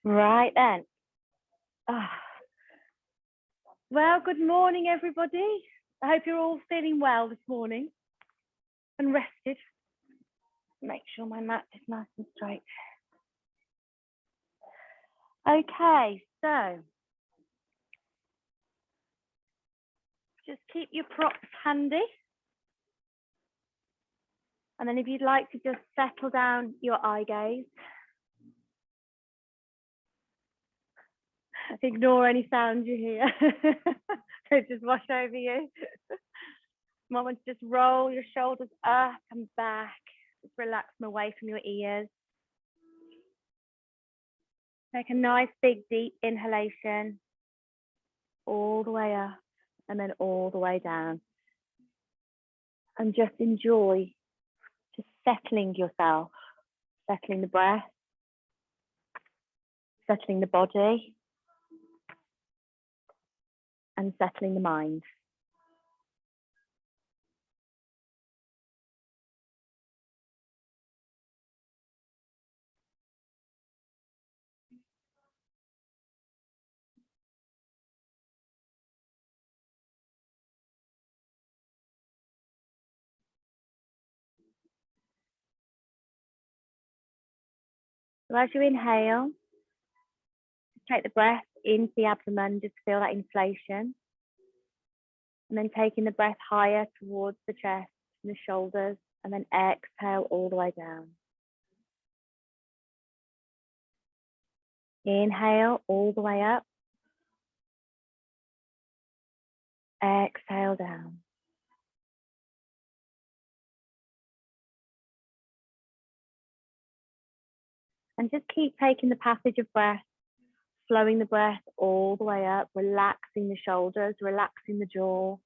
Right then. Well, good morning, everybody. I hope you're all feeling well this morning and rested. Make sure my mat is nice and straight. Okay, so just keep your props handy. And then if you'd like to just settle down your eye gaze. Ignore any sounds you hear. So just wash over you. Might want to just roll your shoulders up and back. Just relax them away from your ears. Take a nice big deep inhalation all the way up and then all the way down. And just enjoy just settling yourself, settling the breath, settling the body, and settling the mind. So as you inhale, take the breath into the abdomen, just feel that inflation. And then taking the breath higher towards the chest and the shoulders, and then exhale all the way down. Inhale all the way up. Exhale down. And just keep taking the passage of breath, flowing the breath all the way up, relaxing the shoulders, relaxing the jaw,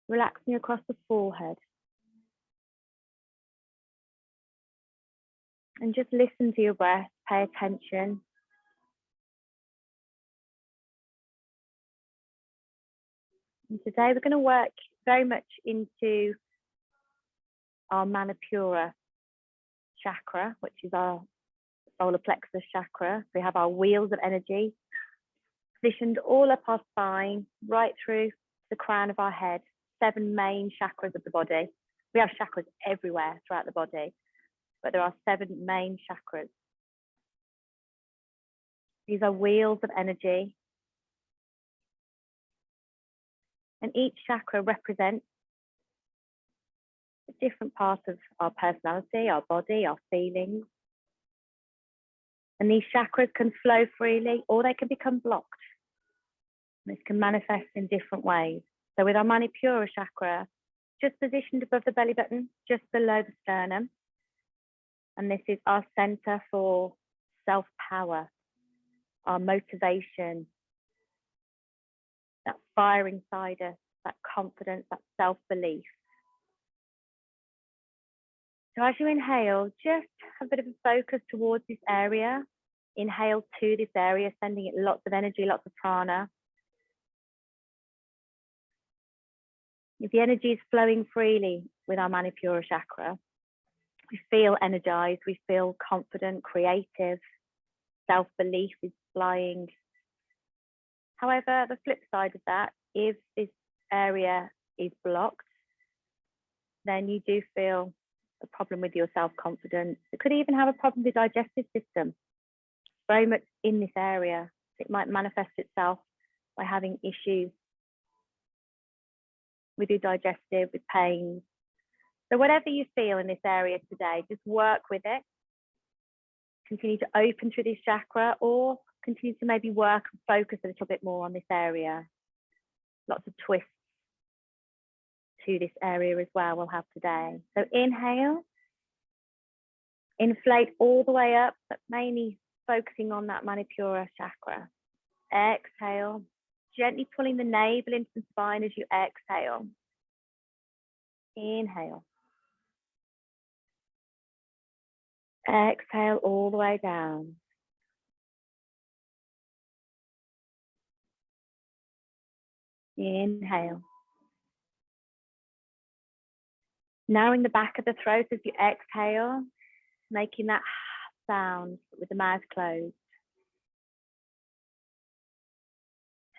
relaxing across the forehead. And just listen to your breath, pay attention. And today we're going to work very much into our Manipura Chakra, which is our solar plexus chakra. We have our wheels of energy positioned all up our spine, right through the crown of our head, 7 main chakras of the body. We have chakras everywhere throughout the body, but there are 7 main chakras. These are wheels of energy. And each chakra represents a different part of our personality, our body, our feelings. And these chakras can flow freely or they can become blocked. This can manifest in different ways. So with our Manipura chakra, just positioned above the belly button, just below the sternum. And this is our center for self-power, our motivation, that fire inside us, that confidence, that self-belief. So as you inhale, just have a bit of a focus towards this area. Inhale to this area, sending it lots of energy, lots of prana. If the energy is flowing freely with our Manipura chakra, we feel energized, we feel confident, creative, self-belief is flying. However, the flip side of that, if this area is blocked, then you do feel a problem with your self-confidence. It could even have a problem with the digestive system. Very much in this area. It might manifest itself by having issues with your digestive, with pain. So whatever you feel in this area today, just work with it. Continue to open through this chakra or continue to maybe work and focus a little bit more on this area. Lots of twists to this area as well we'll have today. So inhale, inflate all the way up, but mainly focusing on that Manipura chakra. Exhale, gently pulling the navel into the spine as you exhale. Inhale. Exhale all the way down. Inhale. Narrowing the back of the throat as you exhale, making that sound with the mouth closed.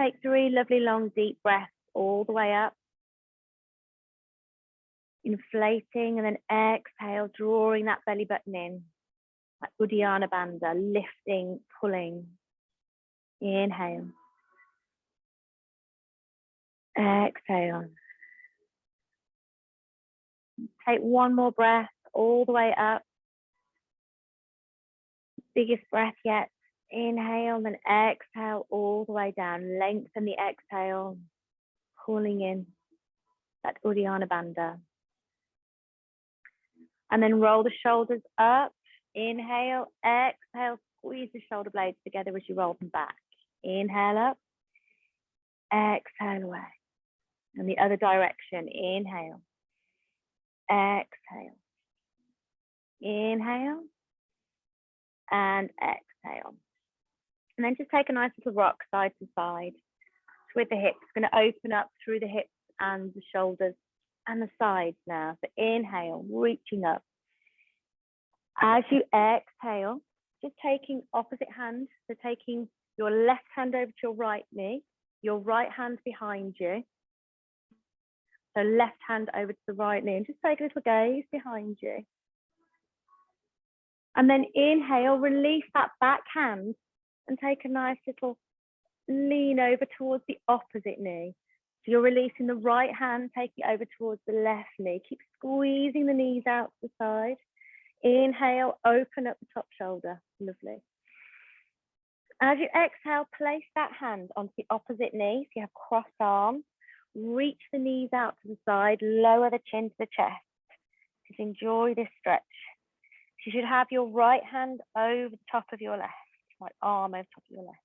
Take 3 lovely long deep breaths all the way up. Inflating and then exhale, drawing that belly button in. That Uddiyana Bandha, lifting, pulling. Inhale. Exhale. Take 1 more breath all the way up. Biggest breath yet. Inhale and then exhale all the way down. Lengthen the exhale, pulling in that Uddiyana Bandha. And then roll the shoulders up. Inhale, exhale, squeeze the shoulder blades together as you roll them back. Inhale up, exhale away. And the other direction, inhale, exhale, inhale, and exhale. And then just take a nice little rock side to side with the hips. Going to open up through the hips and the shoulders and the sides now. So inhale, reaching up. As you exhale, just taking opposite hand. So taking your left hand over to your right knee, your right hand behind you. So left hand over to the right knee and just take a little gaze behind you. And then inhale, release that back hand and take a nice little lean over towards the opposite knee. So you're releasing the right hand, taking it over towards the left knee. Keep squeezing the knees out to the side. Inhale, open up the top shoulder. Lovely. As you exhale, place that hand onto the opposite knee. So you have crossed arms. Reach the knees out to the side. Lower the chin to the chest. Just enjoy this stretch. You should have your right hand over the top of your left. Right arm over the top of your left.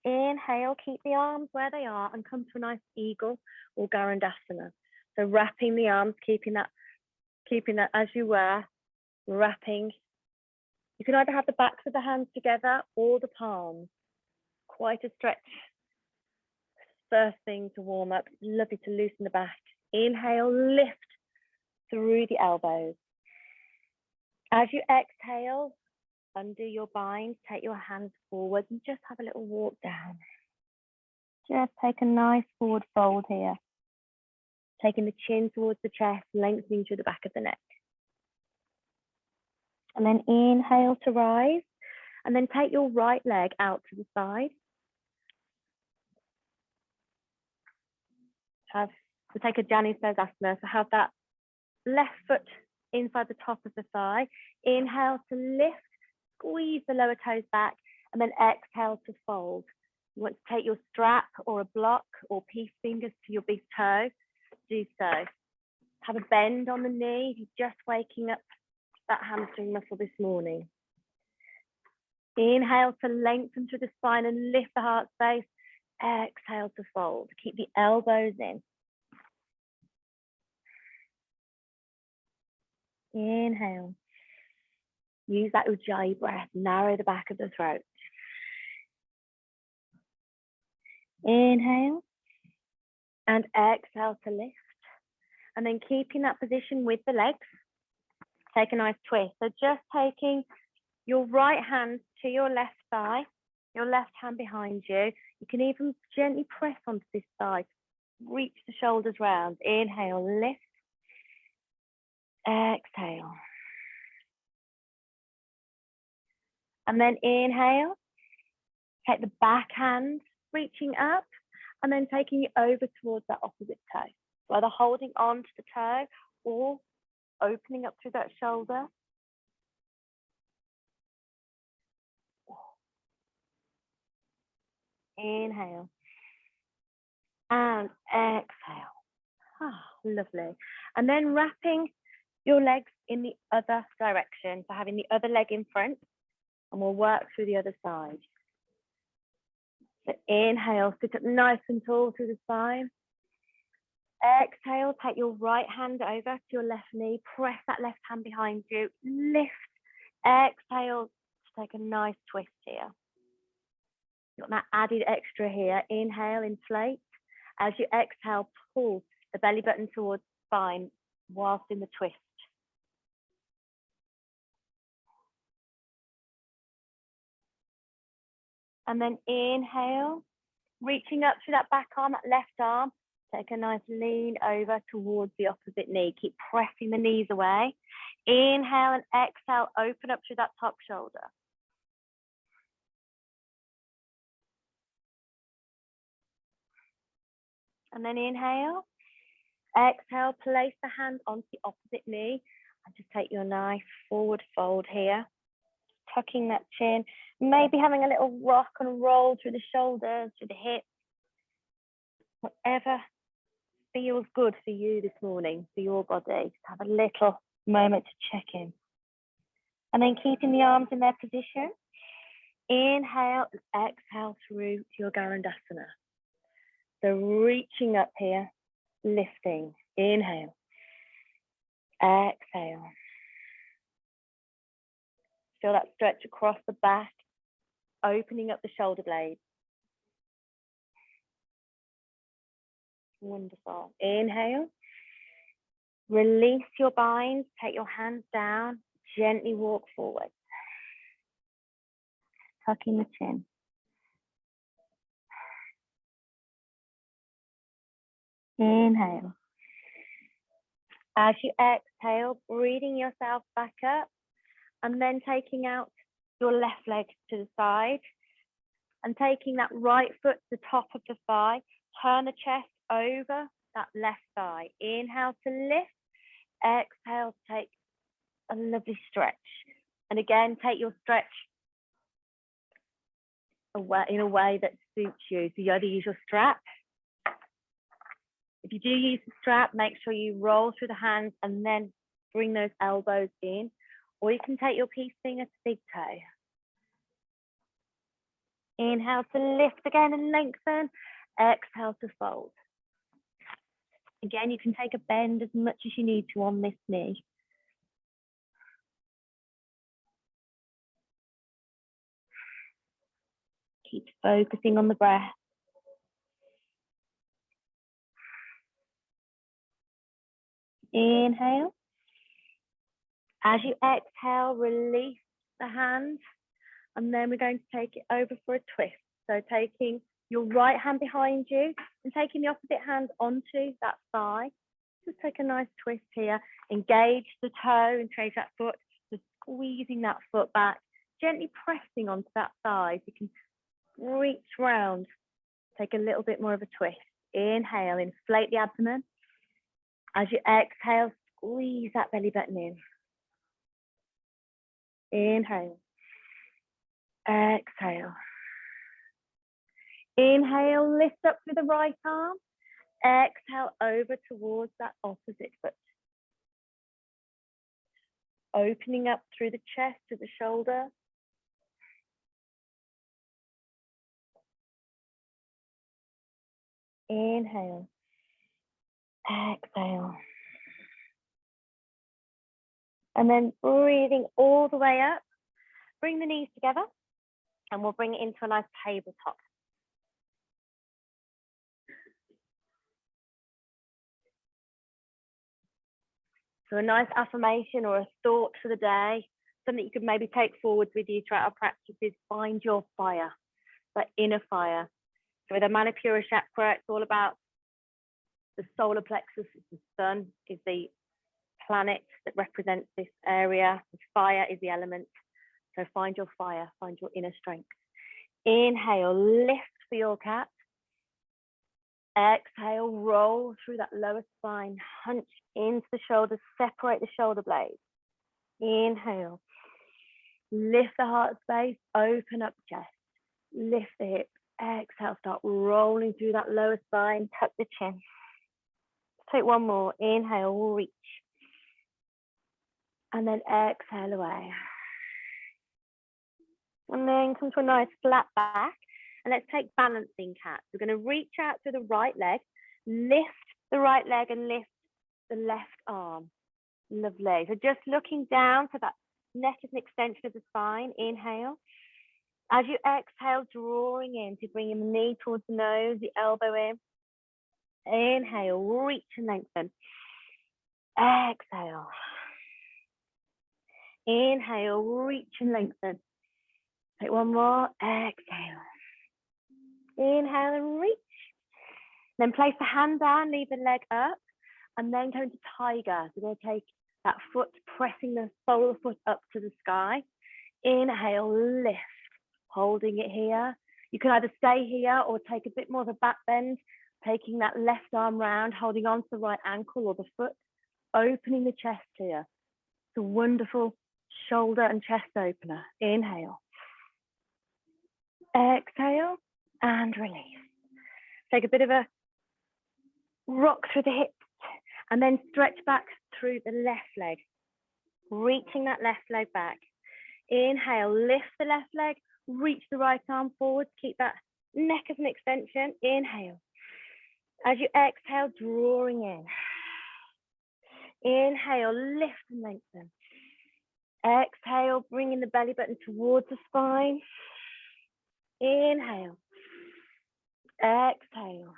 Inhale, keep the arms where they are and come to a nice eagle or Garandasana. So wrapping the arms, keeping that as you were, wrapping. You can either have the backs of the hands together or the palms. Quite a stretch. First thing to warm up. Lovely to loosen the back. Inhale, lift through the elbows. As you exhale, undo your bind, take your hands forward and just have a little walk down. Just take a nice forward fold here. Taking the chin towards the chest, lengthening through the back of the neck. And then inhale to rise. And then take your right leg out to the side. So take a Jani Sirsasana. So have that left foot inside the top of the thigh. Inhale to lift, squeeze the lower toes back, and then exhale to fold. You want to take your strap or a block or peace fingers to your big toe. Do so. Have a bend on the knee if you're just waking up that hamstring muscle this morning. Inhale to lengthen through the spine and lift the heart space. Exhale to fold. Keep the elbows in. Inhale. Use that Ujjayi breath. Narrow the back of the throat. Inhale. And exhale to lift. And then keeping that position with the legs. Take a nice twist. So just taking your right hand to your left thigh, your left hand behind you. You can even gently press onto this thigh. Reach the shoulders round. Inhale, lift. Exhale. And then inhale. Take the back hand, reaching up, and then taking it over towards that opposite toe. So either holding on to the toe or opening up through that shoulder. Inhale. And exhale. Ah, lovely. And then wrapping your legs in the other direction. So having the other leg in front, and we'll work through the other side. So inhale, sit up nice and tall through the spine. Exhale, take your right hand over to your left knee. Press that left hand behind you. Lift. Exhale to take a nice twist here. Got that added extra here. Inhale, inflate. As you exhale, pull the belly button towards the spine whilst in the twist. And then inhale, Reaching up through that back arm, that left arm. Take a nice lean over towards the opposite knee. Keep pressing the knees away. Inhale and exhale, open up through that top shoulder. And then inhale. Exhale, place the hand onto the opposite knee. And just take your nice forward fold here. Tucking that chin. Maybe having a little rock and roll through the shoulders, through the hips. Whatever feels good for you this morning, for your body. Just have a little moment to check in. And then keeping the arms in their position. Inhale and exhale through to your Garandasana. So reaching up here, lifting. Inhale. Exhale. Feel that stretch across the back, opening up the shoulder blades. Wonderful. Inhale. Release your binds, take your hands down, gently walk forward. Tucking the chin. Inhale. As you exhale, breathing yourself back up and then taking out your left leg to the side and taking that right foot to the top of the thigh. Turn the chest over that left thigh. Inhale to lift. Exhale, take a lovely stretch. And again, take your stretch away in a way that suits you. So you either use your strap. If you do use the strap, make sure you roll through the hands and then bring those elbows in. Or you can take your peace finger to big toe. Inhale to lift again and lengthen. Exhale to fold. Again, you can take a bend as much as you need to on this knee. Keep focusing on the breath. Inhale. As you exhale, release the hand. And then we're going to take it over for a twist. So taking your right hand behind you and taking the opposite hand onto that thigh. Just take a nice twist here. Engage the toe and trace that foot. Just squeezing that foot back. Gently pressing onto that thigh. You can reach round. Take a little bit more of a twist. Inhale, inflate the abdomen. As you exhale, squeeze that belly button in. Inhale. Exhale. Inhale, lift up through the right arm. Exhale, over towards that opposite foot. Opening up through the chest to the shoulder. Inhale. Exhale. And then breathing all the way up. Bring the knees together and we'll bring it into a nice tabletop. So a nice affirmation or a thought for the day, something you could maybe take forward with you throughout our practices. Find your fire, that inner fire. So with the Manipura Chakra, it's all about the solar plexus. The sun is the planet that represents this area. The fire is the element. So find your fire, find your inner strength. Inhale, lift for your cat. Exhale, roll through that lower spine, hunch into the shoulders, separate the shoulder blades. Inhale, lift the heart space, open up the chest, lift the hips. Exhale, start rolling through that lower spine, tuck the chin. Take one more, inhale, reach. And then exhale away. And then come to a nice flat back. And let's take balancing cat. We're going to reach out to the right leg, lift the right leg and lift the left arm. Lovely. So just looking down, so that neck is an extension of the spine. Inhale. As you exhale, drawing in to bring the knee towards the nose, the elbow in. Inhale, reach and lengthen. Exhale. Inhale, reach and lengthen. Take one more. Exhale. Inhale and reach. Then place the hand down, leave the leg up, and then go into tiger. So we're going to take that foot, pressing the sole of the foot up to the sky. Inhale, lift, holding it here. You can either stay here or take a bit more of a back bend, taking that left arm round, holding on to the right ankle or the foot, opening the chest here. It's a wonderful shoulder and chest opener. Inhale. Exhale and release. Take a bit of a rock through the hips and then stretch back through the left leg, reaching that left leg back. Inhale, lift the left leg, reach the right arm forward, keep that neck as an extension. Inhale. As you exhale, drawing in. Inhale, lift and lengthen. Exhale, bringing the belly button towards the spine. Inhale. Exhale.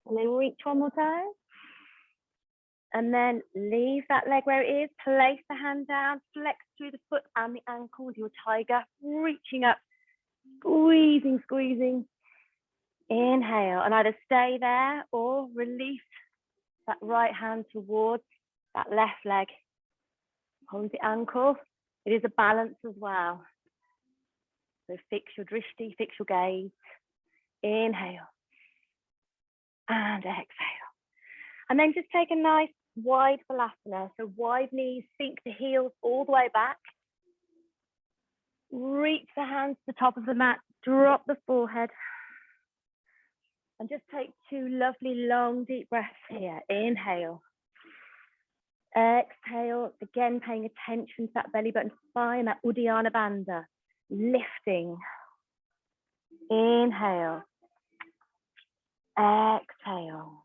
And then reach one more time. And then leave that leg where it is. Place the hand down, flex through the foot and the ankle with your tiger, reaching up, squeezing, squeezing. Inhale, and either stay there or release that right hand towards that left leg. Hold the ankle. It is a balance as well. So fix your drishti, fix your gaze. Inhale. And exhale. And then just take a nice wide balasana. So wide knees, sink the heels all the way back. Reach the hands to the top of the mat. Drop the forehead. And just take 2 lovely long deep breaths here. Inhale. Exhale. Again, paying attention to that belly button spine, that Uddiyana Bandha. Lifting. Inhale. Exhale.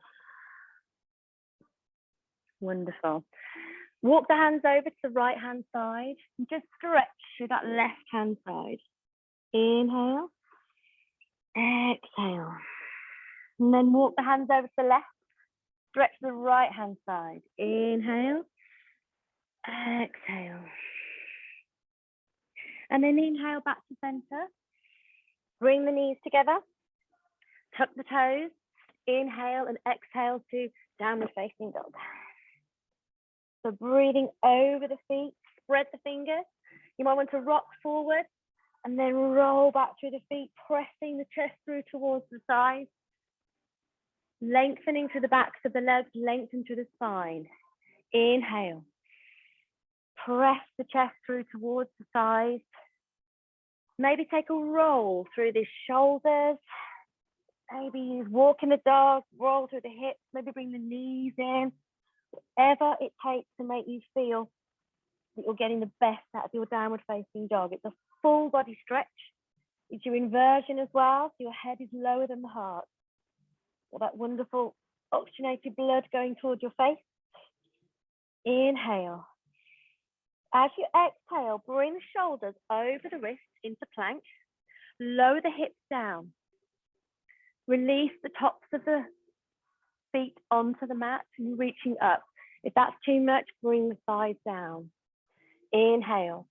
Wonderful. Walk the hands over to the right hand side and just stretch through that left hand side. Inhale. Exhale. And then walk the hands over to the left. Stretch the right hand side. Inhale. Exhale. And then inhale back to center. Bring the knees together. Tuck the toes. Inhale and exhale to downward facing dog. So breathing over the feet. Spread the fingers. You might want to rock forward and then roll back through the feet, pressing the chest through towards the sides. Lengthening through the backs of the legs, lengthen through the spine. Inhale. Press the chest through towards the sides. Maybe take a roll through the shoulders. Maybe walk in the dog, roll through the hips. Maybe bring the knees in. Whatever it takes to make you feel that you're getting the best out of your downward facing dog. It's a full body stretch. It's your inversion as well. So your head is lower than the heart. All that wonderful oxygenated blood going towards your face. Inhale. As you exhale, bring the shoulders over the wrists into plank. Lower the hips down. Release the tops of the feet onto the mat and reaching up. If that's too much, bring the thighs down. Inhale.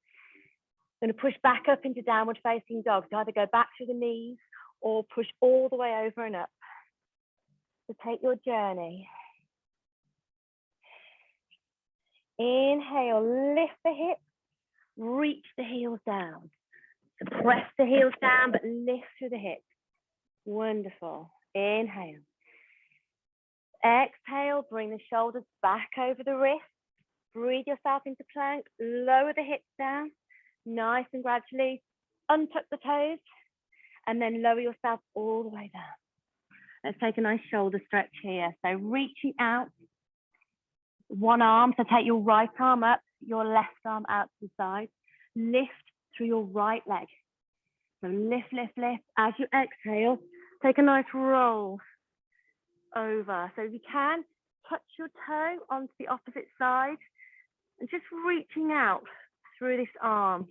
Going to push back up into downward facing dog. So either go back through the knees or push all the way over and up. So take your journey. Inhale, lift the hips, reach the heels down. So press the heels down, but lift through the hips. Wonderful. Inhale. Exhale, bring the shoulders back over the wrists. Breathe yourself into plank, lower the hips down. Nice and gradually untuck the toes and then lower yourself all the way down. Let's take a nice shoulder stretch here. So reaching out, one arm, so take your right arm up, your left arm out to the side. Lift through your right leg. So lift, lift, lift. As you exhale, take a nice roll over. So if you can, touch your toe onto the opposite side and just reaching out through this arm.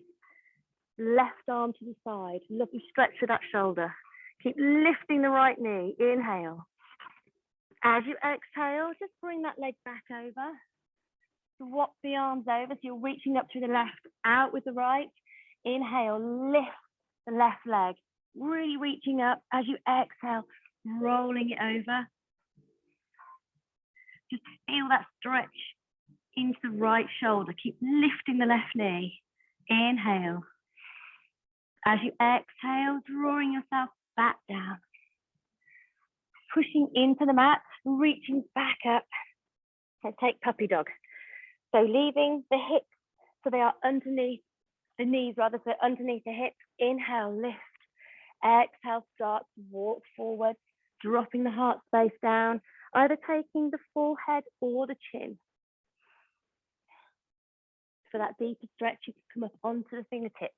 Left arm to the side. Lovely stretch through that shoulder. Keep lifting the right knee. Inhale. As you exhale, just bring that leg back over. Swap the arms over so you're reaching up through the left, out with the right. Inhale, lift the left leg. really reaching up. As you exhale, rolling it over. Just feel that stretch into the right shoulder. Keep lifting the left knee. Inhale. As you exhale, drawing yourself back down. Pushing into the mat, reaching back up. Let's take puppy dog. So leaving the hips so they are underneath the knees, rather, so underneath the hips. Inhale, lift. Exhale, start to walk forward, dropping the heart space down, either taking the forehead or the chin. For that deeper stretch, you can come up onto the fingertips,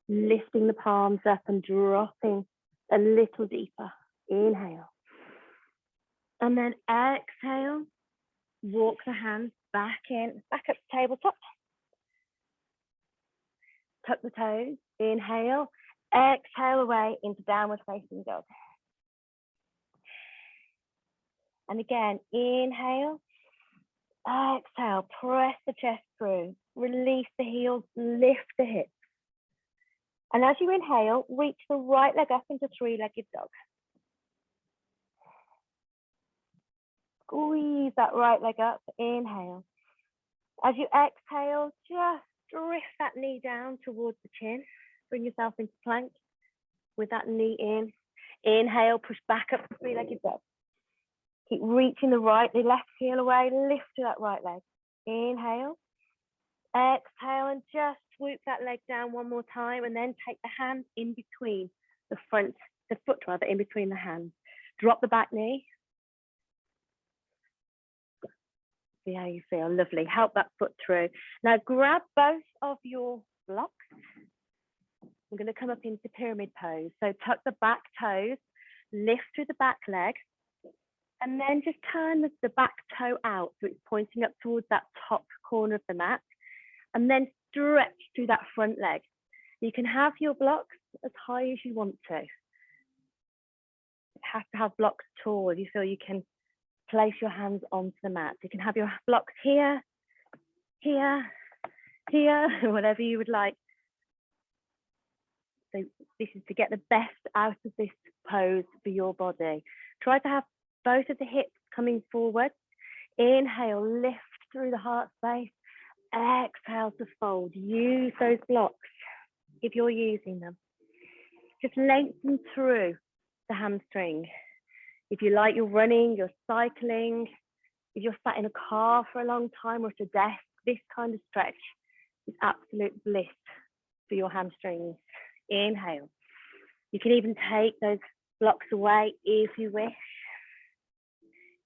lifting the palms up and dropping a little deeper. Inhale. And then exhale, walk the hands back in, back up to tabletop. Tuck the toes, inhale, exhale away into downward facing dog. And again, inhale, exhale, press the chest through, release the heels, lift the hips. And as you inhale, reach the right leg up into three-legged dog. Squeeze that right leg up, inhale. As you exhale, just drift that knee down towards the chin. Bring yourself into plank with that knee in. Inhale, push back up to three-legged dog. Keep reaching the left heel away, lift to that right leg. Inhale, exhale, and just swoop that leg down one more time, and then take the hand in between the foot in between the hands. Drop the back knee. See how you feel, lovely. Help that foot through. Now grab both of your blocks. I'm going to come up into pyramid pose. So tuck the back toes, lift through the back leg, and then just turn the back toe out so it's pointing up towards that top corner of the mat, and then stretch through that front leg. You can have your blocks as high as you want to. You have to have blocks tall if you feel you can place your hands onto the mat. You can have your blocks here, here, here, whatever you would like. So this is to get the best out of this pose for your body. Try to have both of the hips coming forward. Inhale, lift through the heart space. Exhale to fold. Use those blocks if you're using them. Just lengthen through the hamstring. If you like, you're running, you're cycling, if you're sat in a car for a long time or at a desk, this kind of stretch is absolute bliss for your hamstrings. Inhale. You can even take those blocks away if you wish.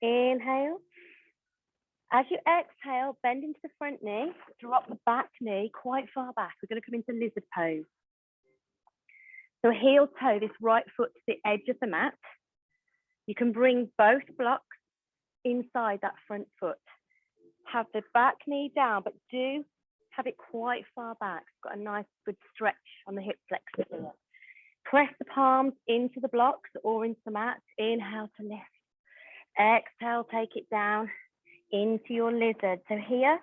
Inhale. As you exhale, bend into the front knee, drop the back knee quite far back. We're going to come into lizard pose. So heel toe this right foot to the edge of the mat. You can bring both blocks inside that front foot. Have the back knee down, but do have it quite far back. It's got a nice good stretch on the hip flexor here. Press the palms into the blocks or into the mat. Inhale to lift. Exhale, take it down into your lizard. So here,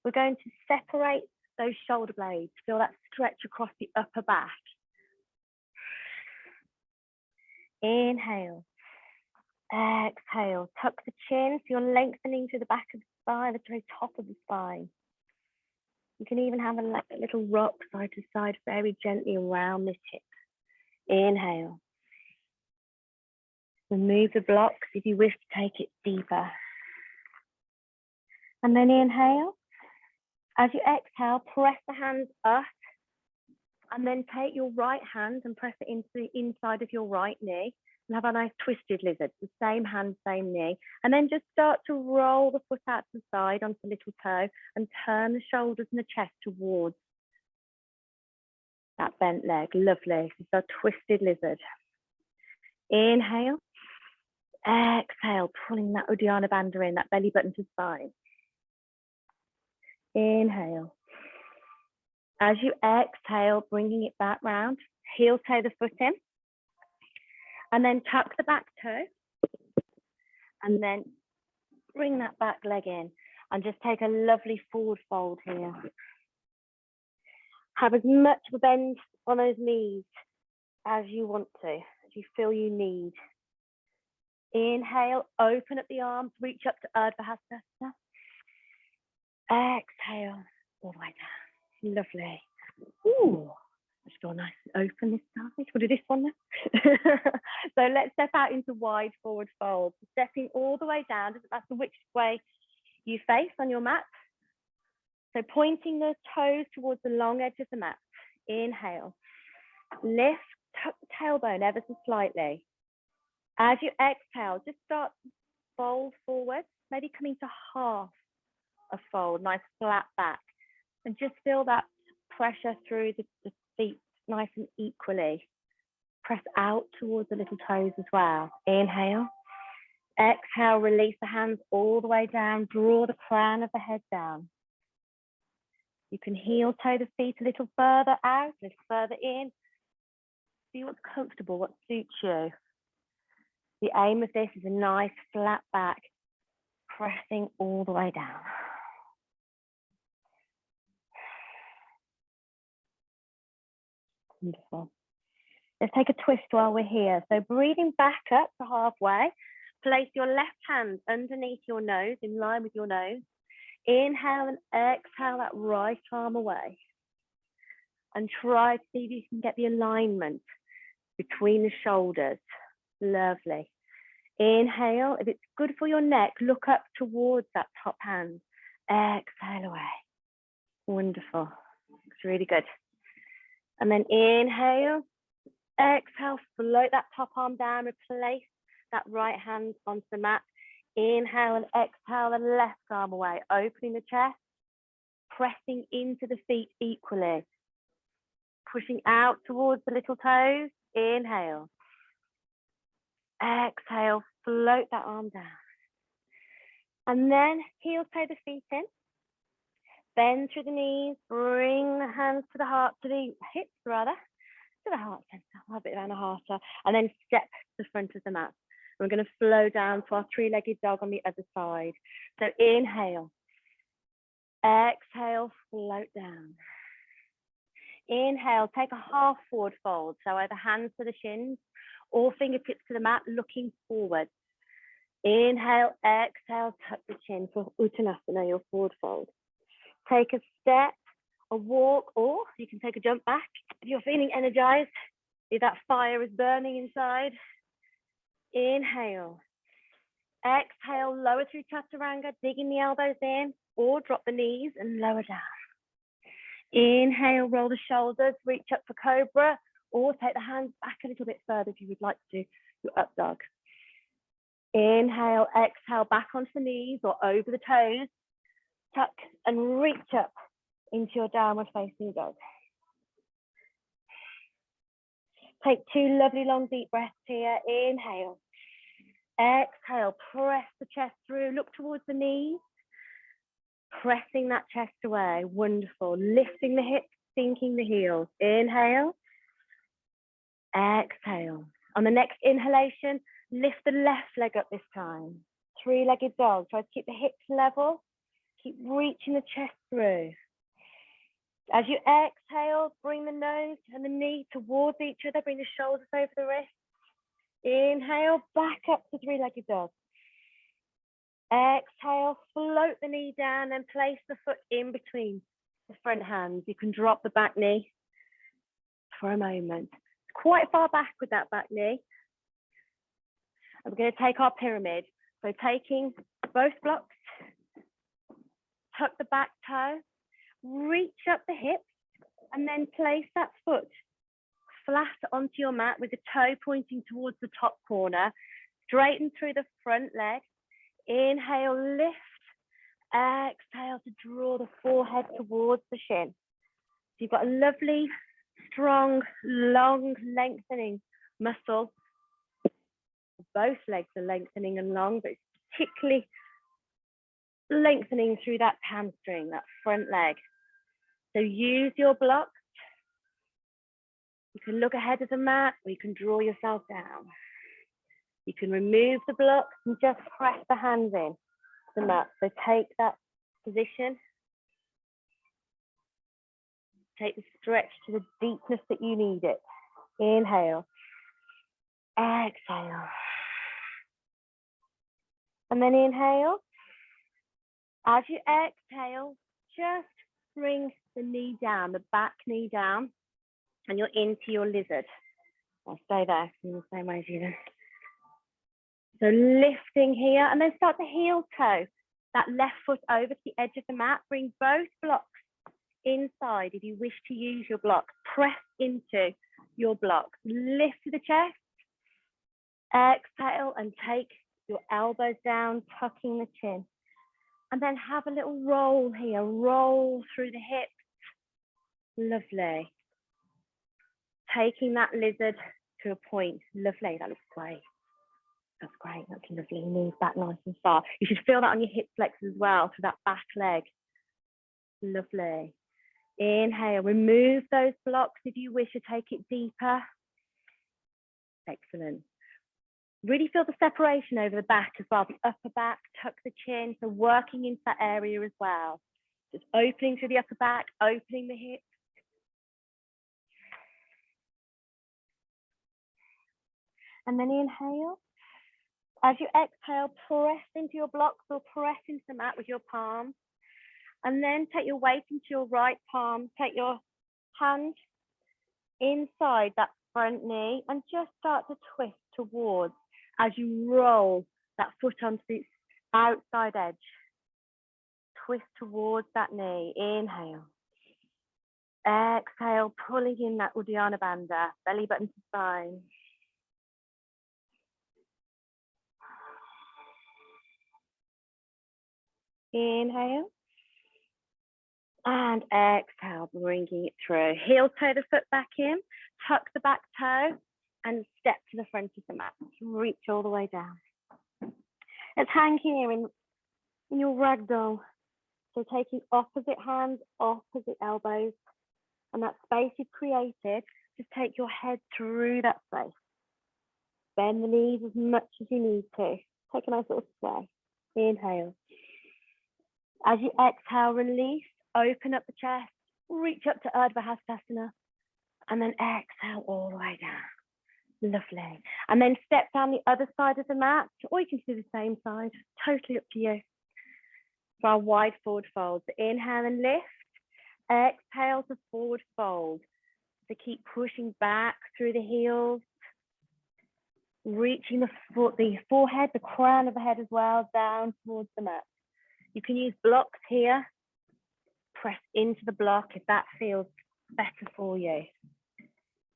we're going to separate those shoulder blades. Feel that stretch across the upper back. Inhale. Exhale, tuck the chin, so you're lengthening to the back of the spine, the very top of the spine. You can even have a little rock side to side, very gently around this hip. Inhale. Remove the blocks if you wish to take it deeper. And then inhale. As you exhale, press the hands up, and then take your right hand and press it into the inside of your right knee. And have a nice twisted lizard, the same hand, same knee. And then just start to roll the foot out to the side onto the little toe and turn the shoulders and the chest towards that bent leg. Lovely. So it's a twisted lizard. Inhale. Exhale, pulling that Uddiyana Bandha in, that belly button to spine. Inhale. As you exhale, bringing it back round, heel toe the foot in. And then tuck the back toe, and then bring that back leg in, and just take a lovely forward fold here. Have as much of a bend on those knees as you want to, as you feel you need. Inhale, open up the arms, reach up to Urdhva Hasana. Exhale, all the way down. Lovely. Ooh, let's go nice and open this time. We'll do this one now. So let's step out into wide forward fold. Stepping all the way down, doesn't matter which way you face on your mat. So pointing the toes towards the long edge of the mat. Inhale, lift, tuck the tailbone ever so slightly. As you exhale, just start to fold forward, maybe coming to half a fold, nice flat back. And just feel that pressure through the feet nice and equally. Press out towards the little toes as well. Inhale. Exhale, release the hands all the way down. Draw the crown of the head down. You can heel toe the feet a little further out, a little further in. See what's comfortable, what suits you. The aim of this is a nice flat back, pressing all the way down. Wonderful. Let's take a twist while we're here. So breathing back up to halfway, place your left hand underneath your nose, in line with your nose. Inhale and exhale that right arm away. And try to see if you can get the alignment between the shoulders. Lovely. Inhale. If it's good for your neck, look up towards that top hand. Exhale away. Wonderful. It's really good. And then inhale. Exhale. Float that top arm down. Replace that right hand onto the mat. Inhale and exhale the left arm away. Opening the chest. Pressing into the feet equally. Pushing out towards the little toes. Inhale. Exhale, float that arm down. And then heel toe the feet in. Bend through the knees, bring the hands to the heart, to the hips rather, to the heart center, a bit around the heart, and then step to the front of the mat. We're going to flow down to our three-legged dog on the other side. So inhale. Exhale, float down. Inhale, take a half forward fold. So either hands to the shins or fingertips to the mat, looking forward. Inhale, exhale, tuck the chin for Uttanasana, your forward fold. Take a step, a walk, or you can take a jump back if you're feeling energized, if that fire is burning inside. Inhale. Exhale, lower through Chaturanga, digging the elbows in, or drop the knees and lower down. Inhale, roll the shoulders, reach up for cobra, or take the hands back a little bit further if you would like to do your up dog. Inhale, exhale, back onto the knees or over the toes. Tuck and reach up into your downward facing dog. Take two lovely long deep breaths here. Inhale. Exhale, press the chest through, look towards the knees. Pressing that chest away, wonderful. Lifting the hips, sinking the heels. Inhale. Exhale. On the next inhalation, lift the left leg up this time. Three-legged dog. Try to keep the hips level. Keep reaching the chest through. As you exhale, bring the nose and the knee towards each other. Bring the shoulders over the wrists. Inhale, back up to three-legged dog. Exhale, float the knee down and place the foot in between the front hands. You can drop the back knee for a moment. Quite far back with that back knee. And we're going to take our pyramid. So taking both blocks, tuck the back toe, reach up the hips, and then place that foot flat onto your mat with the toe pointing towards the top corner. Straighten through the front leg. Inhale, lift. Exhale to draw the forehead towards the shin. So you've got a lovely, strong, long, lengthening muscle. Both legs are lengthening and long, but it's particularly lengthening through that hamstring, that front leg. So use your blocks. You can look ahead of the mat, or you can draw yourself down. You can remove the blocks and just press the hands in to the mat. So take that position. Take the stretch to the deepness that you need it. Inhale. Exhale. And then inhale. As you exhale, just bring the knee down, the back knee down, and you're into your lizard. I'll stay there in the same way as you do. So lifting here, and then start to heel toe that left foot over to the edge of the mat. Bring both blocks inside if you wish to use your blocks. Press into your blocks. Lift to the chest. Exhale and take your elbows down, tucking the chin. And then have a little roll here. Roll through the hips. Lovely. Taking that lizard to a point. Lovely. That looks great. That's great. That's lovely. Knees back nice and far. You should feel that on your hip flexors as well, to that back leg. Lovely. Inhale. Remove those blocks if you wish to take it deeper. Excellent. Really feel the separation over the back as well. The upper back, tuck the chin. So working into that area as well. Just opening through the upper back, opening the hips. And then inhale. As you exhale, press into your blocks or press into the mat with your palms. And then take your weight into your right palm. Take your hand inside that front knee and just start to twist towards as you roll that foot onto the outside edge. Twist towards that knee. Inhale. Exhale, pulling in that Uddiyana Bandha, belly button to spine. Inhale. And exhale, bringing it through. Heel toe the foot back in, tuck the back toe, and step to the front of the mat. Reach all the way down. Let's hang here in your ragdoll. So taking opposite hands, opposite elbows, and that space you've created, just take your head through that space. Bend the knees as much as you need to. Take a nice little sway. Inhale. As you exhale, release, open up the chest, reach up to Urdhva Hastasana, and then exhale all the way down. Lovely. And then step down the other side of the mat, or you can do the same side, totally up to you. For our wide forward fold. So inhale and lift, exhale to forward fold. So keep pushing back through the heels, reaching the forehead, the crown of the head as well, down towards the mat. You can use blocks here. Press into the block if that feels better for you.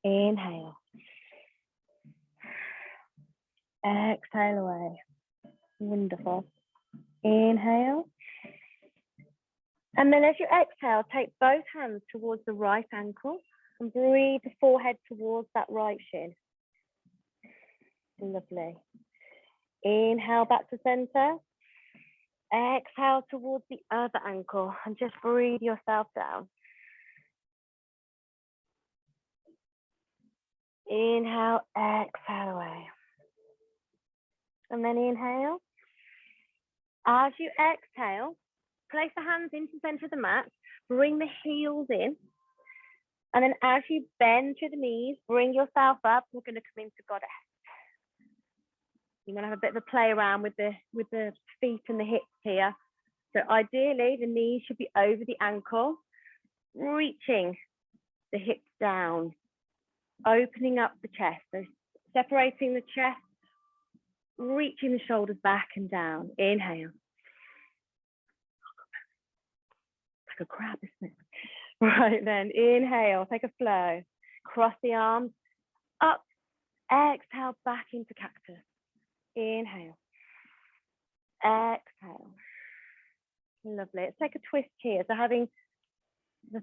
Inhale. Exhale away. Wonderful. Inhale. And then as you exhale, take both hands towards the right ankle and breathe the forehead towards that right shin. Lovely. Inhale back to center. Exhale towards the other ankle and just breathe yourself down. Inhale, exhale away. And then inhale. As you exhale, place the hands into the center of the mat, bring the heels in. And then as you bend through the knees, bring yourself up. We're going to come into Goddess. You're going to have a bit of a play around with the feet and the hips here. So ideally, the knees should be over the ankle, reaching the hips down, opening up the chest. So separating the chest, reaching the shoulders back and down. Inhale. Like a crab, isn't it? Right then, inhale, take a flow. Cross the arms, up, exhale, back into cactus. Inhale, exhale. Lovely. Let's take a twist here. So having the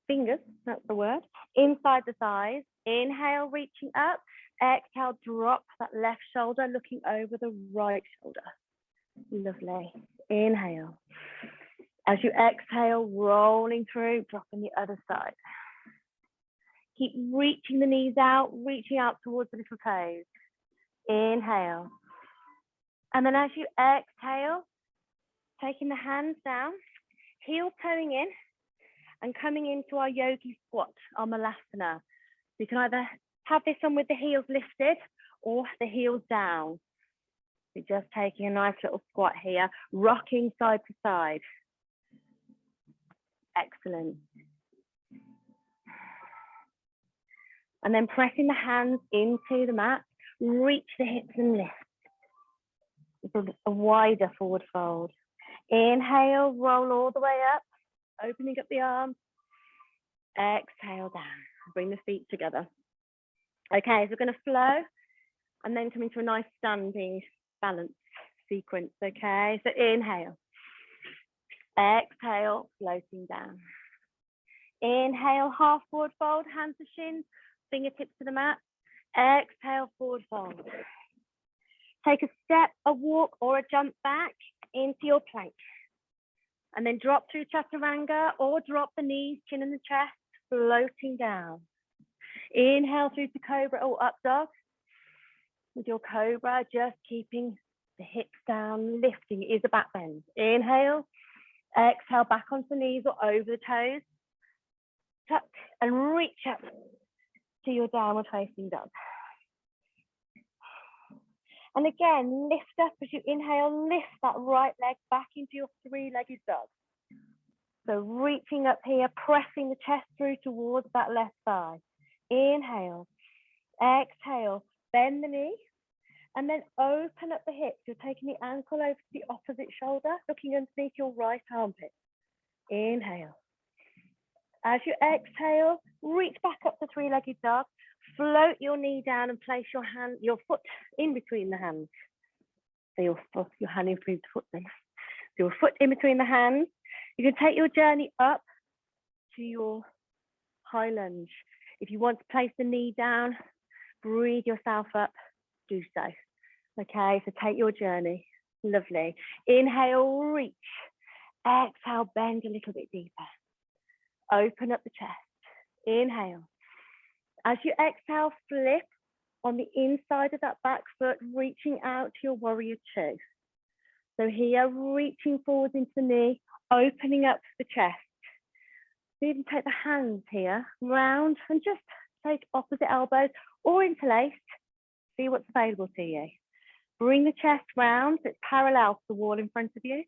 fingers, that's the word, inside the thighs. Inhale, reaching up. Exhale, drop that left shoulder, looking over the right shoulder. Lovely. Inhale. As you exhale, rolling through, dropping the other side. Keep reaching the knees out, reaching out towards the little toes. Inhale. And then as you exhale, taking the hands down, heel toeing in, and coming into our yogi squat, our malasana. You can either Have this one with the heels lifted or the heels down. You're just taking a nice little squat here, rocking side to side. Excellent. And then pressing the hands into the mat, reach the hips and lift. A wider forward fold. Inhale, roll all the way up, opening up the arms. Exhale down, bring the feet together. Okay, so we're going to flow and then come into a nice standing balance sequence, okay? So inhale, exhale, floating down. Inhale, half forward fold, hands to shins, fingertips to the mat. Exhale, forward fold. Take a step, a walk, or a jump back into your plank. And then drop through chaturanga or drop the knees, chin in the chest, floating down. Inhale through to cobra or up dog. With your cobra, just keeping the hips down, lifting. It is a back bend. Inhale, exhale back onto the knees or over the toes. Tuck and reach up to your downward facing dog. And again, lift up as you inhale, lift that right leg back into your three-legged dog. So reaching up here, pressing the chest through towards that left thigh. Inhale, exhale, bend the knee, and then open up the hips. You're taking the ankle over to the opposite shoulder, looking underneath your right armpit. Inhale. As you exhale, reach back up to three-legged dog. Float your knee down and place your foot in between the hands. So your hand in between the foot then. So your foot in between the hands. You can take your journey up to your high lunge. If you want to place the knee down, breathe yourself up, do so. Okay, so take your journey. Lovely. Inhale, reach. Exhale, bend a little bit deeper. Open up the chest. Inhale. As you exhale, flip on the inside of that back foot, reaching out to your warrior two. So here, reaching forward into the knee, opening up the chest. So you can take the hands here, round, and just take opposite elbows or interlaced. See what's available to you. Bring the chest round, so it's parallel to the wall in front of you.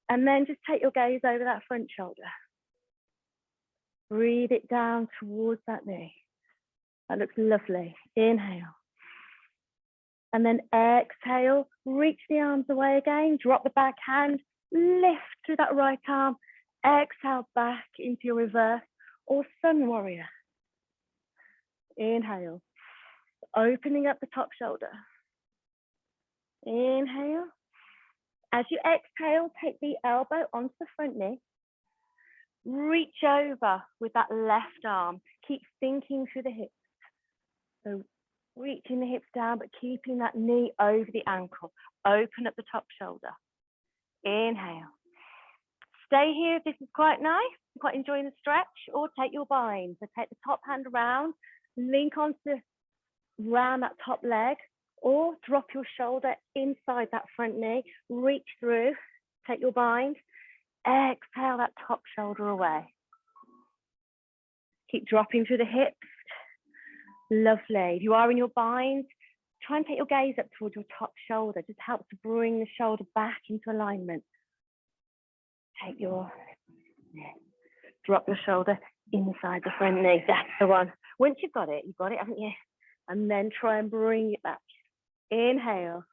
And then just take your gaze over that front shoulder. Breathe it down towards that knee. That looks lovely. Inhale. And then exhale, reach the arms away again, drop the back hand, lift through that right arm, exhale back into your reverse or sun warrior. Inhale, opening up the top shoulder. Inhale. As you exhale, take the elbow onto the front knee. Reach over with that left arm. Keep thinking through the hips. So reaching the hips down, but keeping that knee over the ankle. Open up the top shoulder. Inhale. Stay here if this is quite nice, quite enjoying the stretch, or take your bind. So take the top hand around, link round that top leg, or drop your shoulder inside that front knee, reach through, take your bind, exhale that top shoulder away. Keep dropping through the hips. Lovely. If you are in your bind, try and take your gaze up towards your top shoulder. Just helps to bring the shoulder back into alignment. Drop your shoulder inside the front knee. That's the one. Once you've got it, haven't you? And then try and bring it back. Inhale.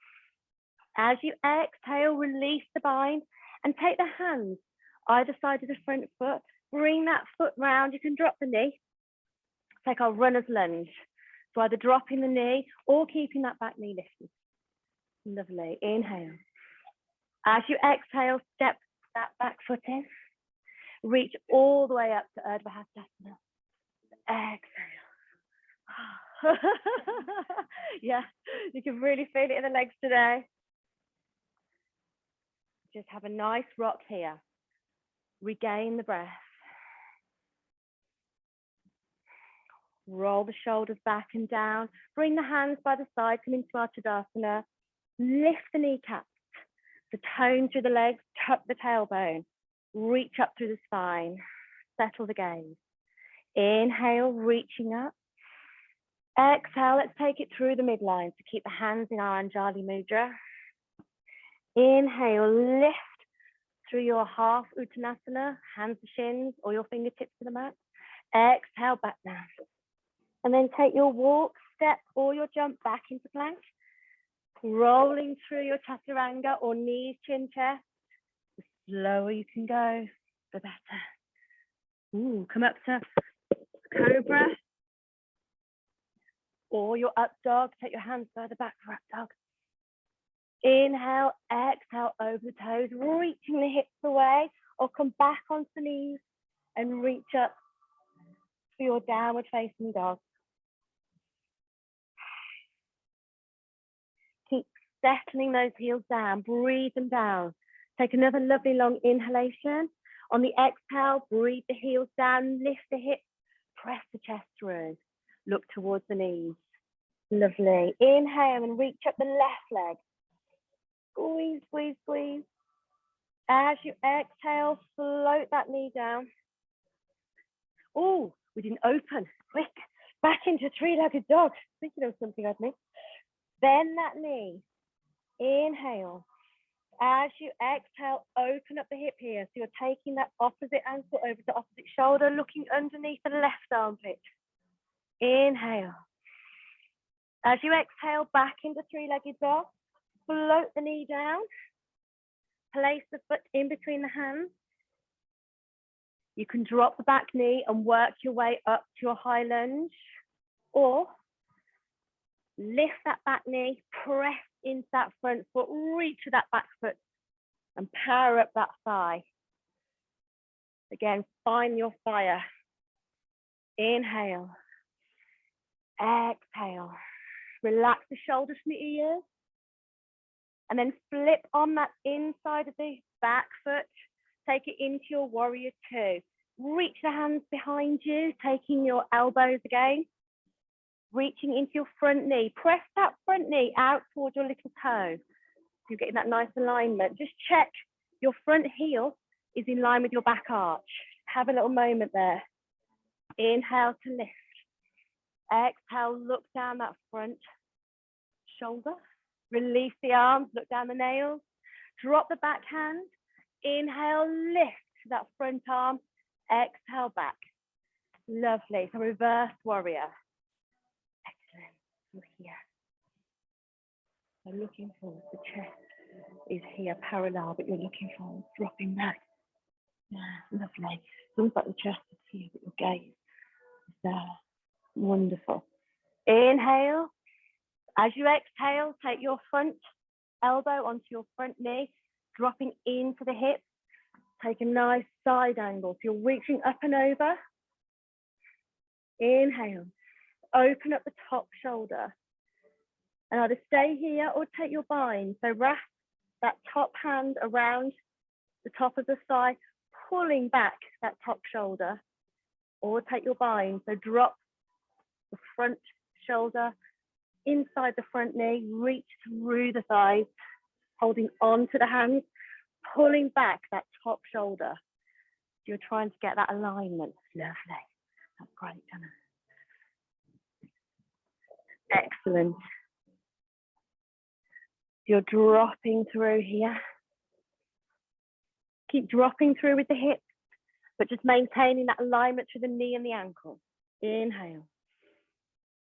As you exhale, release the bind and take the hands either side of the front foot. Bring that foot round. You can drop the knee. Take our runner's lunge. So either dropping the knee or keeping that back knee lifted. Lovely. Inhale. As you exhale, step that back foot in. Reach all the way up to Urdhva Hastasana. Exhale. Yeah, you can really feel it in the legs today. Just have a nice rock here. Regain the breath. Roll the shoulders back and down. Bring the hands by the side, come into our Tadasana. Lift the kneecaps. So tone through the legs, tuck the tailbone. Reach up through the spine. Settle the gaze. Inhale, reaching up. Exhale, let's take it through the midline. So keep the hands in our Anjali Mudra. Inhale, lift through your half Uttanasana, hands to shins or your fingertips to the mat. Exhale, back down. And then take your walk, step or your jump back into plank. Rolling through your Chaturanga or knees, chin, chest. The slower you can go, the better. Ooh, come up to Cobra. Or your up dog, take your hands further back for up dog. Inhale, exhale over the toes, reaching the hips away, or come back onto the knees and reach up for your downward facing dog. Keep settling those heels down, breathe them down. Take another lovely long inhalation. On the exhale, breathe the heels down, lift the hips, press the chest through. Look towards the knees. Lovely. Inhale and reach up the left leg. Squeeze, squeeze, squeeze. As you exhale, float that knee down. Oh, we didn't open. Quick. Back into three-legged dog. Thinking of something I'd missed. Bend that knee. Inhale. As you exhale, open up the hip here. So you're taking that opposite ankle over the opposite shoulder, looking underneath the left armpit. Inhale. As you exhale, back into three-legged dog. Float the knee down. Place the foot in between the hands. You can drop the back knee and work your way up to a high lunge. Or lift that back knee, press into that front foot, reach with that back foot and power up that thigh. Again, find your fire. Inhale. Exhale. Relax the shoulders from the ears. And then flip on that inside of the back foot. Take it into your warrior two. Reach the hands behind you, taking your elbows again. Reaching into your front knee. Press that front knee out towards your little toe. You're getting that nice alignment. Just check your front heel is in line with your back arch. Have a little moment there. Inhale to lift. Exhale, look down that front shoulder. Release the arms, look down the nails. Drop the back hand. Inhale, lift that front arm. Exhale back. Lovely. So reverse warrior. Excellent. You're here. So looking forward. The chest is here parallel, but you're looking forward, dropping back. Yeah, lovely. It's almost like the chest is here, but your gaze is there. Wonderful. Inhale. As you exhale, take your front elbow onto your front knee, dropping into the hip. Take a nice side angle. So you're reaching up and over. Inhale. Open up the top shoulder. And either stay here or take your bind. So wrap that top hand around the top of the thigh, pulling back that top shoulder. Or take your bind. So drop the front shoulder inside the front knee, reach through the thighs, holding on to the hands, pulling back that top shoulder. You're trying to get that alignment. Lovely. That's great, Jenna. Excellent. You're dropping through here. Keep dropping through with the hips, but just maintaining that alignment through the knee and the ankle. Inhale.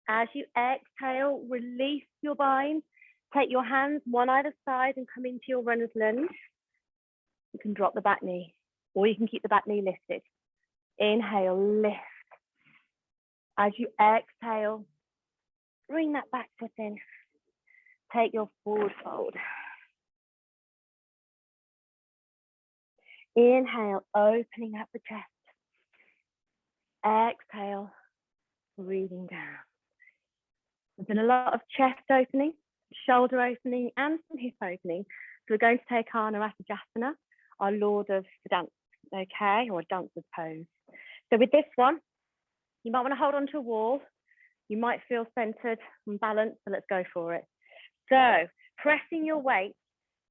As you exhale, release your bind. Take your hands one either side and come into your runner's lunge. You can drop the back knee, or you can keep the back knee lifted. Inhale, lift. As you exhale, bring that back foot in. Take your forward fold. Inhale, opening up the chest. Exhale, breathing down. There's been a lot of chest opening, shoulder opening, and some hip opening. So we're going to take our Natarajasana, our Lord of the Dance, okay, or dancer's pose. So with this one, you might want to hold onto a wall. You might feel centered and balanced, so let's go for it. So pressing your weight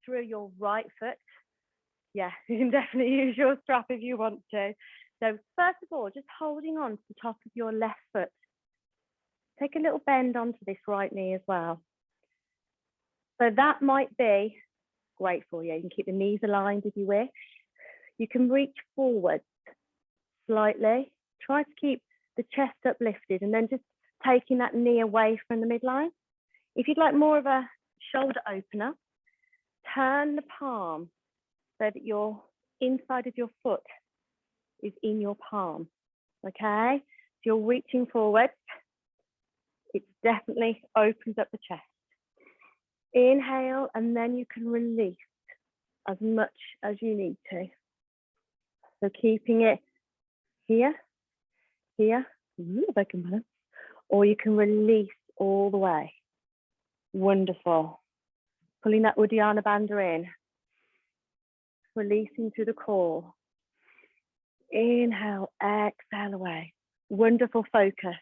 through your right foot. Yeah, you can definitely use your strap if you want to. So first of all, just holding on to the top of your left foot. Take a little bend onto this right knee as well. So that might be great for you. You can keep the knees aligned if you wish. You can reach forward slightly. Try to keep the chest uplifted and then just taking that knee away from the midline. If you'd like more of a shoulder opener, turn the palm so that your inside of your foot is in your palm, okay? So you're reaching forward. It definitely opens up the chest. Inhale, and then you can release as much as you need to. So keeping it here, here, if I can balance, or you can release all the way. Wonderful. Pulling that Uddiyana Bandha in. Releasing through the core. Inhale, exhale away. Wonderful focus.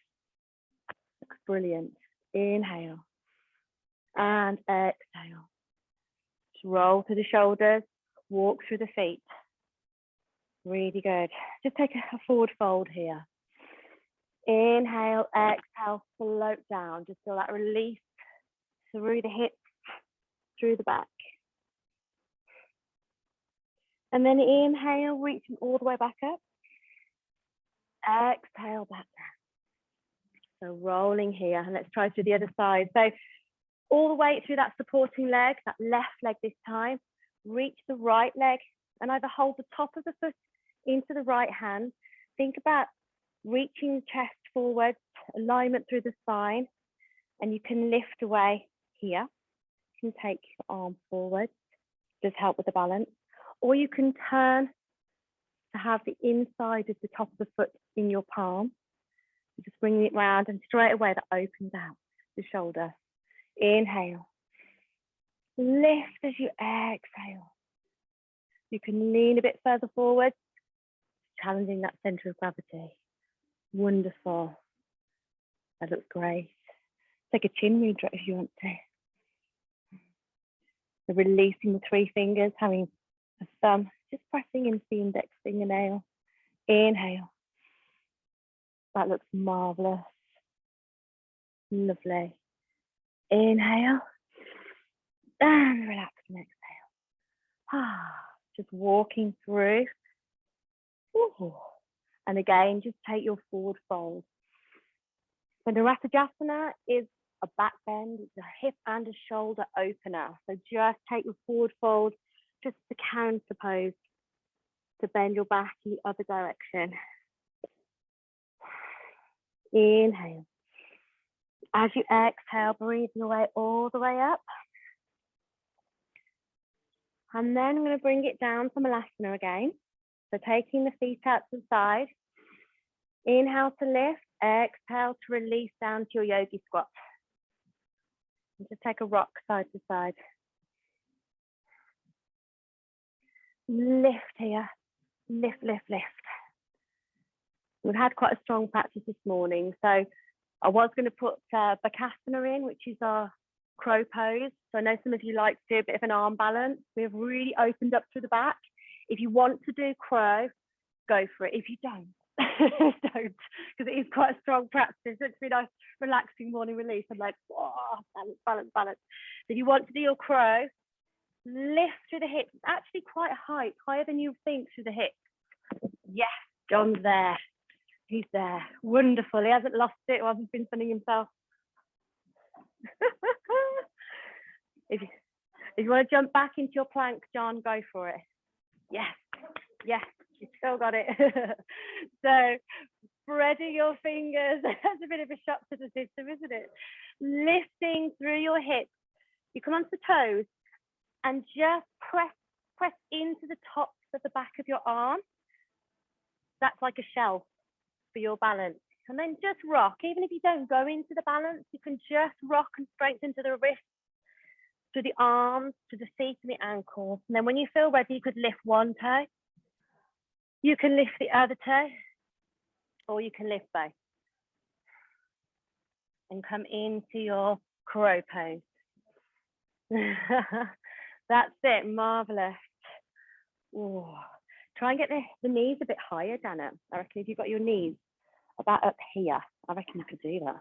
Looks brilliant. Inhale and exhale. Just roll through the shoulders, walk through the feet. Really good. Just take a forward fold here. Inhale, exhale, float down. Just feel that release through the hips, through the back. And then inhale, reaching all the way back up. Exhale, back down. So rolling here, and let's try to the other side. So all the way through that supporting leg, that left leg this time. Reach the right leg and either hold the top of the foot into the right hand. Think about reaching the chest forward, alignment through the spine, and you can lift away here. You can take your arm forward, does help with the balance. Or you can turn to have the inside of the top of the foot in your palm. Just bringing it round, and straight away that opens out the shoulder. Inhale. Lift as you exhale. You can lean a bit further forward, challenging that center of gravity. Wonderful. That looks great. Take a chin mudra if you want to. So releasing the three fingers, having a thumb, just pressing into the index fingernail. Inhale. That looks marvelous. Lovely. Inhale. And relax and exhale. Just walking through. Ooh. And again, just take your forward fold. So Natarajasana is a back bend, it's a hip and a shoulder opener. So just take your forward fold, just to counter pose, to bend your back in the other direction. Inhale. As you exhale, breathe your way all the way up. And then I'm going to bring it down from Malasana again. So taking the feet out to the side. Inhale to lift, exhale to release down to your yogi squat. And just take a rock side to side. Lift here, lift, lift, lift. We've had quite a strong practice this morning. So I was going to put Bakasana in, which is our crow pose. So I know some of you like to do a bit of an arm balance. We've really opened up through the back. If you want to do crow, go for it. If you don't, don't, because it is quite a strong practice. It's been a nice, relaxing morning release. I'm like, whoa, balance, balance, balance. So if you want to do your crow, lift through the hips. It's actually quite a height, higher than you think through the hips. Yes, John's there. He's there. Wonderful. He hasn't lost it. He hasn't been sunning himself. If you want to jump back into your plank, John, go for it. Yes, yes, you still got it. So spreading your fingers. That's a bit of a shock to the system, isn't it? Lifting through your hips. You come onto the toes and just press into the tops of the back of your arm. That's like a shelf for your balance. And then just rock. Even if you don't go into the balance, you can just rock and strengthen to the wrists, to the arms, to the feet and the ankles. And then when you feel ready, you could lift one toe. You can lift the other toe, or you can lift both. And come into your crow pose. That's it, marvelous. Ooh. Try and get the knees a bit higher, Dana. I reckon if you've got your knees about up here, I reckon you could do that.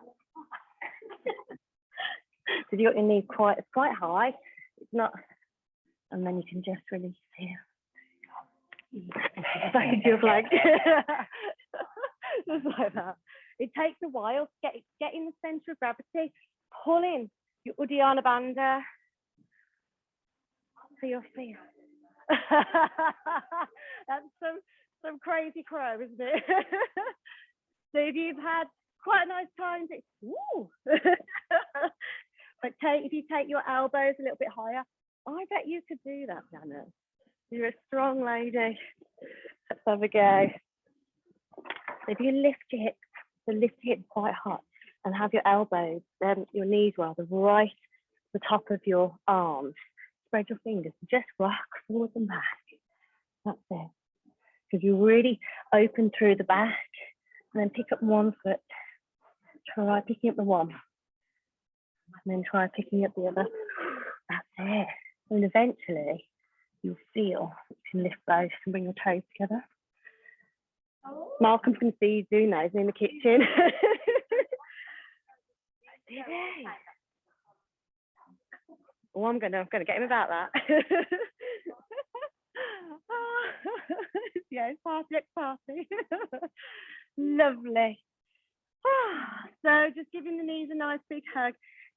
So you got your knees quite high. It's not, and then you can just release here. Back into your flag. Just like that. It takes a while to get in the center of gravity. Pull in your Uddiyana Bandha to your feet. That's some crazy crow, isn't it? So if you've had quite a nice time, ooh. But if you take your elbows a little bit higher, I bet you could do that, Nana. You're a strong lady. Let's have a go. So if you lift your hips, so lift your hips quite high and have your elbows, your knees rather, right at the top of your arms. Spread your fingers, just rock forward and back. That's it. Because you really open through the back and then pick up one foot. Try picking up the one. And then try picking up the other. That's it. And eventually you'll feel you can lift both and bring your toes together. Malcolm's going to see you doing that. He's in the kitchen. Oh, I'm gonna get him about that. Yeah, it's party, next party. Lovely. So just giving the knees a nice big hug.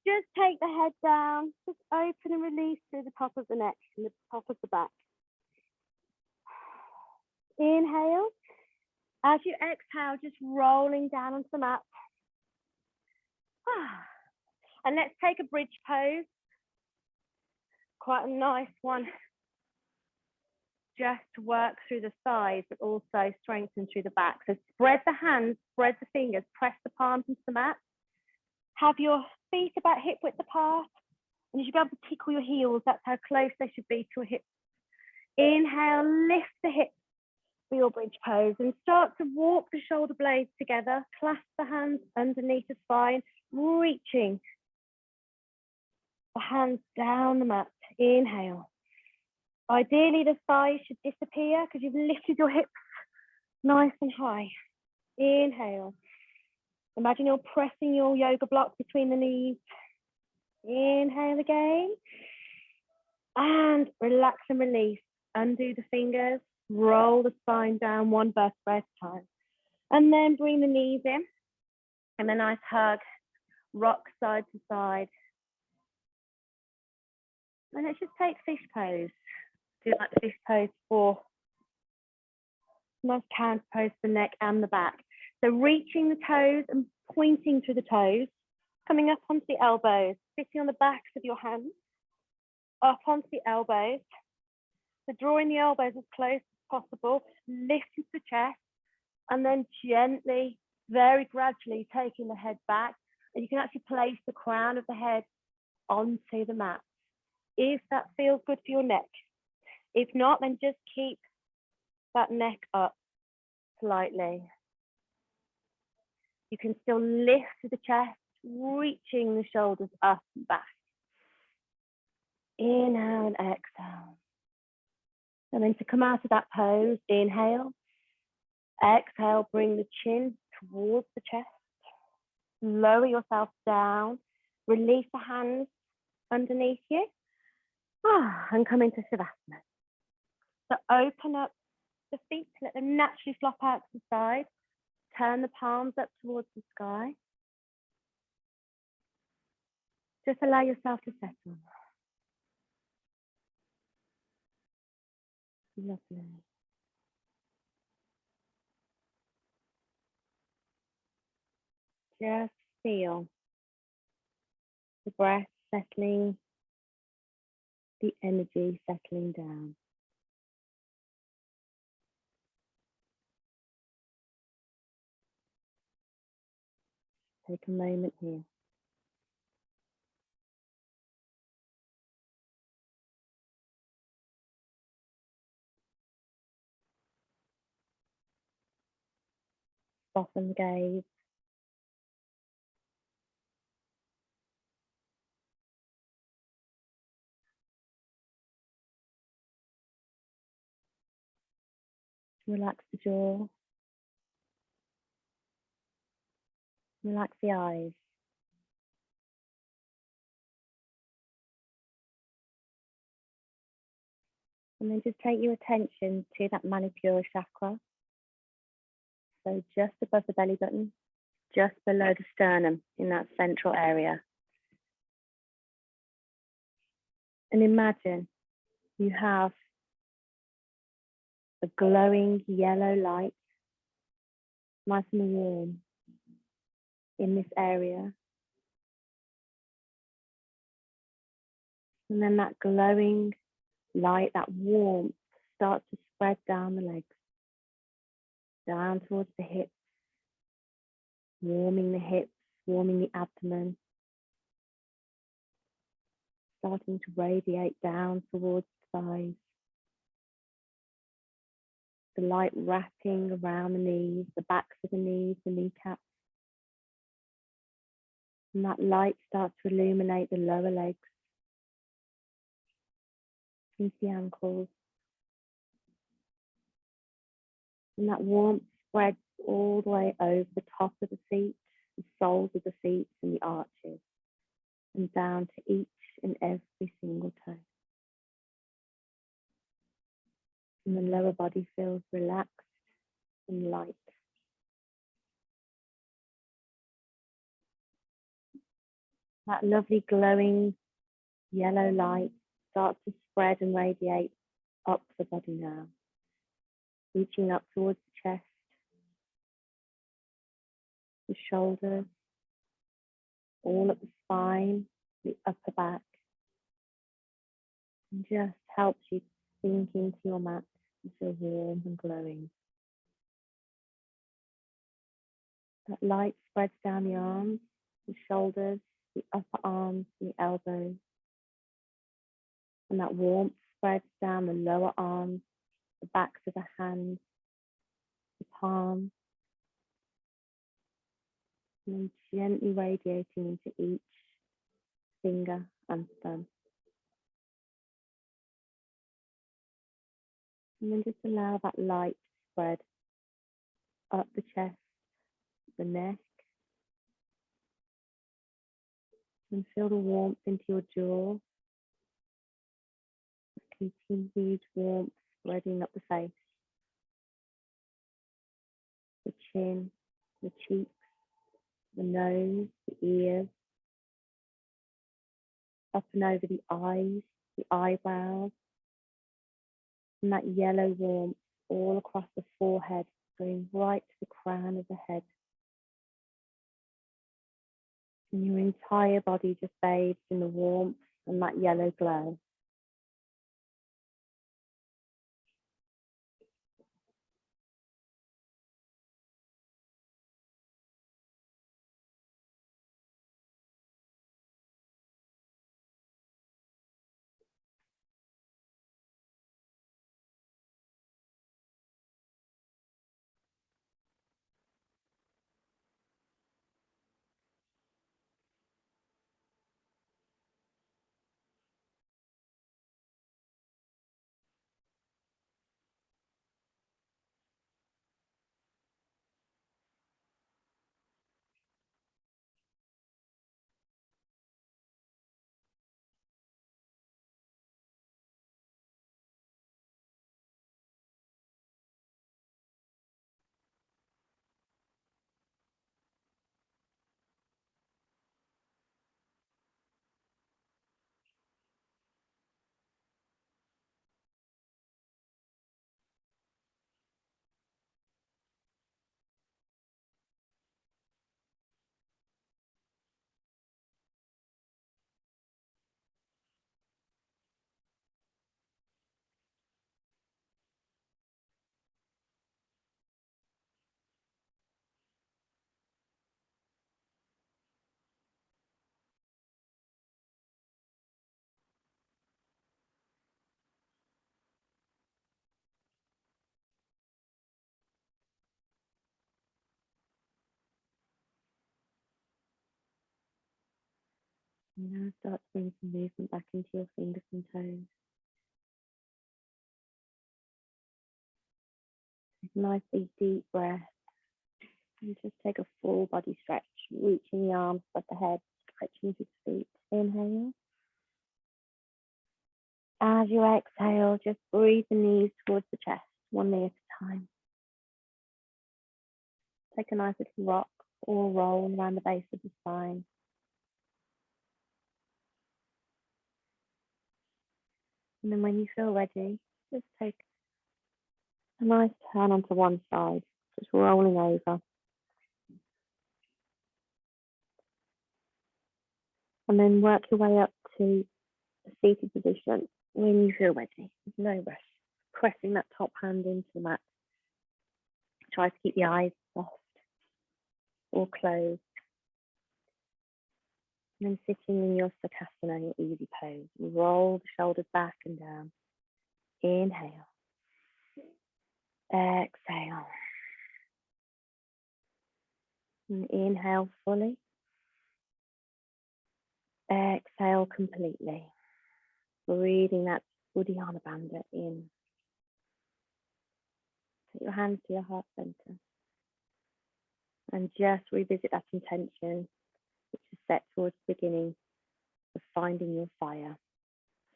Just take the head down, just open and release through the top of the neck and the top of the back. Inhale. As you exhale, just rolling down onto the mat. And let's take a bridge pose. Quite a nice one. Just to work through the thighs, but also strengthen through the back. So spread the hands, spread the fingers, press the palms into the mat. Have your feet about hip width apart. And you should be able to tickle your heels. That's how close they should be to a hip. Inhale, lift the hips for your bridge pose and start to walk the shoulder blades together. Clasp the hands underneath the spine, reaching the hands down the mat. Inhale. Ideally, the thighs should disappear because you've lifted your hips nice and high. Inhale. Imagine you're pressing your yoga block between the knees. Inhale again. And relax and release. Undo the fingers. Roll the spine down one vertebra at a time. And then bring the knees in. And a nice hug. Rock side to side. And let's just take fish pose. Do like fish pose for nice counter pose for the neck and the back. So reaching the toes and pointing to the toes, coming up onto the elbows, sitting on the backs of your hands, up onto the elbows. So drawing the elbows as close as possible, lifting the chest, and then gently, very gradually taking the head back. And you can actually place the crown of the head onto the mat. If that feels good for your neck. If not, then just keep that neck up slightly. You can still lift the chest, reaching the shoulders up and back. Inhale and exhale. And then to come out of that pose, inhale. Exhale, bring the chin towards the chest. Lower yourself down. Release the hands underneath you. And come into Shavasana. So open up the feet, let them naturally flop out to the side. Turn the palms up towards the sky. Just allow yourself to settle. Lovely. Just feel the breath settling, the energy settling down. Take a moment here. Soften the gaze. Relax the jaw. Relax the eyes. And then just take your attention to that Manipura Chakra. So just above the belly button, just below the sternum in that central area. And imagine you have a glowing yellow light, nice and warm in this area. And then that glowing light, that warmth starts to spread down the legs, down towards the hips, warming the hips, warming the abdomen, starting to radiate down towards the thighs. The light wrapping around the knees, the backs of the knees, the kneecaps. And that light starts to illuminate the lower legs, into the ankles. And that warmth spreads all the way over the top of the feet, the soles of the feet and the arches, and down to each and every single toe. And the lower body feels relaxed and light. That lovely glowing yellow light starts to spread and radiate up the body now, reaching up towards the chest, the shoulders, all up the spine, the upper back, and just helps you sink into your mat and feel warm and glowing. That light spreads down the arms, the shoulders, the upper arms, the elbows, and that warmth spreads down the lower arms, the backs of the hands, the palms, and then gently radiating into each finger and thumb. And then just allow that light to spread up the chest, the neck, and feel the warmth into your jaw. Continued warmth spreading up the face, the chin, the cheeks, the nose, the ears, up and over the eyes, the eyebrows, and that yellow warmth all across the forehead, going right to the crown of the head. And your entire body just bathes in the warmth and that yellow glow. And now start to bring some movement back into your fingers and toes. Take a nice deep breath. And just take a full body stretch, reaching the arms above the head, stretching his feet. Inhale. As you exhale, just breathe the knees towards the chest, one knee at a time. Take a nice little rock or roll around the base of the spine. And then when you feel ready, just take a nice turn onto one side, just rolling over. And then work your way up to a seated position when you feel ready. There's no rush. Pressing that top hand into the mat. Try to keep the eyes soft or closed. And then sitting in your Bakasana, your easy pose. Roll the shoulders back and down. Inhale. Exhale. And inhale fully. Exhale completely. Breathing that Uddiyana Bandha in. Take your hands to your heart center. And just revisit that intention, which is set towards the beginning of finding your fire.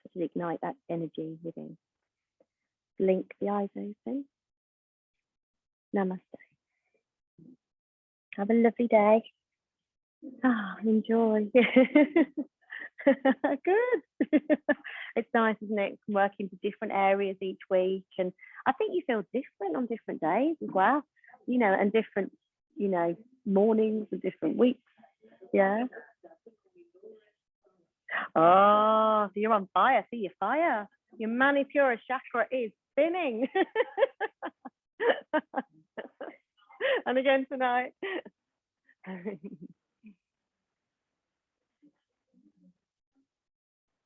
So to ignite that energy within. Blink the eyes open. Namaste. Have a lovely day. Enjoy. Good. It's nice, isn't it? Working for different areas each week. And I think you feel different on different days as well, and different, mornings and different weeks. Yeah. Oh, so you're on fire. See your fire. Your Manipura Chakra is spinning. And again tonight.